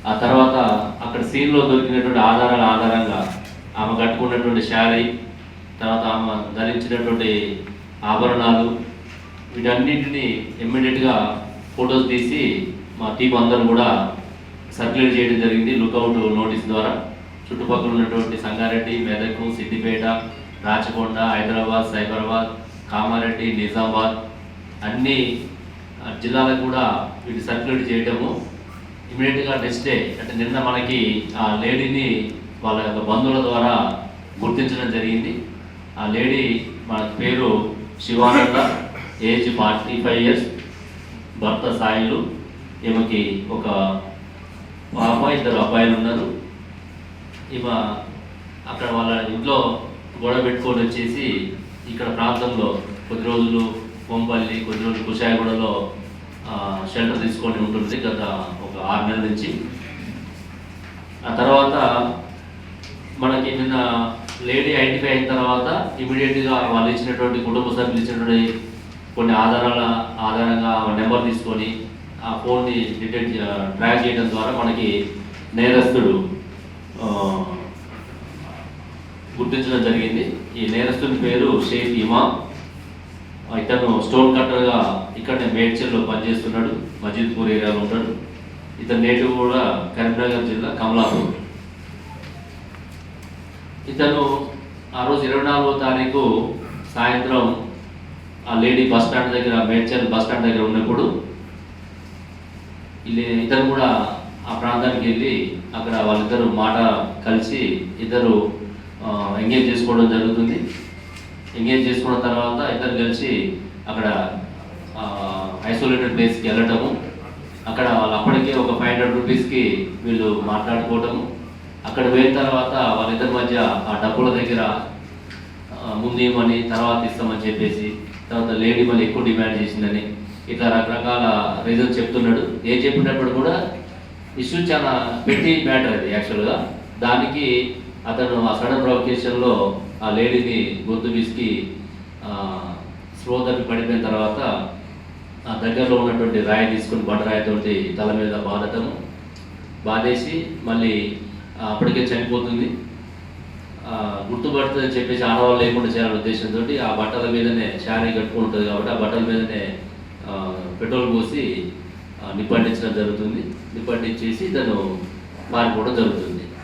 ఆ తర్వాత అక్కడ సీన్లో దొరికినటువంటి ఆధారాల ఆధారంగా ఆమె కట్టుకున్నటువంటి శారీ, తర్వాత ఆమె ధరించినటువంటి ఆభరణాలు, వీటన్నింటినీ ఇమ్మీడియట్గా ఫొటోస్ తీసి మా టీం అందరూ కూడా సర్క్యులేట్ చేయడం జరిగింది లుకౌట్ నోటీస్ ద్వారా. చుట్టుపక్కల ఉన్నటువంటి సంగారెడ్డి, మెదక్, సిద్దిపేట, రాచకొండ, హైదరాబాద్, సైబరాబాద్, కామారెడ్డి, నిజామాబాద్ అన్ని జిల్లాలకు కూడా వీటి సర్క్యులేట్ చేయడము. ఇమీడియట్గా నెక్స్ట్ డే అంటే నిన్న మనకి ఆ లేడీని వాళ్ళ యొక్క బంధువుల ద్వారా గుర్తించడం జరిగింది. ఆ లేడీ మన పేరు శివానంద, ఏజ్ 45 years, భర్త సాయిలు, ఈమెకి ఒక పాప, 2 అబ్బాయిలు ఉన్నారు. ఈమె అక్కడ వాళ్ళ ఇంట్లో గొడవ పెట్టుకొని వచ్చేసి ఇక్కడ ప్రాంతంలో కొద్ది రోజులు కొంపల్లి, కొద్ది రోజులు కుషాయగూడలో షెల్టర్ తీసుకొని ఉంటుంది గత ఒక 6 నెలల నుంచి. ఆ తర్వాత మనకి నిన్న లేడీ ఐడెంటిఫై అయిన తర్వాత ఇమీడియట్గా వాళ్ళు ఇచ్చినటువంటి కుటుంబ సభ్యులు ఇచ్చినటువంటి కొన్ని ఆధారంగా నెంబర్ తీసుకొని ఆ ఫోన్ని ట్రాక్ చేయడం ద్వారా మనకి నేరస్తుడు గుర్తించడం జరిగింది. ఈ నేరస్తుని పేరు షేక్ ఇమామ్. ఇతను స్టోన్ కట్టర్గా ఇక్కడనే మేడ్చల్లో పనిచేస్తున్నాడు, మజీద్పూర్ ఏరియాలో ఉంటాడు. ఇతని నేటివ్ కూడా కరీంనగర్ జిల్లా కమలాపూర్. ఇతను ఆ రోజు 24వ తారీఖు సాయంత్రం ఆ లేడీ బస్ స్టాండ్ దగ్గర, మేడ్చల్ బస్ స్టాండ్ దగ్గర ఉన్నప్పుడు ఇతను కూడా ఆ ప్రాంతానికి వెళ్ళి అక్కడ వాళ్ళిద్దరు మాట కలిసి ఇద్దరు ఎంగేజ్ చేసుకోవడం జరుగుతుంది. ఎంగేజ్ చేసుకున్న తర్వాత ఇద్దరు కలిసి అక్కడ ఐసోలేటెడ్ ప్లేస్కి వెళ్ళటము, అక్కడ వాళ్ళు అప్పటికే ఒక 500 రూపీస్కి వీళ్ళు మాట్లాడుకోవటము. అక్కడ పోయిన తర్వాత వాళ్ళిద్దరి మధ్య ఆ డబ్బుల దగ్గర ముందు ఇవ్వమని, తర్వాత ఇస్తామని చెప్పేసి, తర్వాత లేడీ మళ్ళీ ఎక్కువ డిమాండ్ చేసిందని ఇట్లా రకరకాల రీజన్స్ చెప్తున్నాడు. ఏం చెప్పినప్పుడు కూడా ఇష్యూ చాలా పెట్టి మ్యాటర్ అది యాక్చువల్గా. దానికి అతను ఆ సడన్ ప్రొవకేషన్లో ఆ లేడీని గొంతు విసికి స్లో తప్పి పడిపోయిన తర్వాత ఆ దగ్గరలో ఉన్నటువంటి రాయి తీసుకుని బండరాయితోటి తల మీద బాధేసి మళ్ళీ అప్పటికే చనిపోతుంది. గుర్తుపడుతుందని చెప్పేసి ఆడవాళ్ళు లేకుండా చేయాలనే ఉద్దేశంతో ఆ బట్టల మీదనే శారీ కట్టుకుని ఉంటుంది కాబట్టి ఆ బట్టల మీదనే పెట్రోల్ పోసి నిప్పంటించడం జరుగుతుంది. నిప్పంటించేసి తను మారిపోవడం జరుగుతుంది.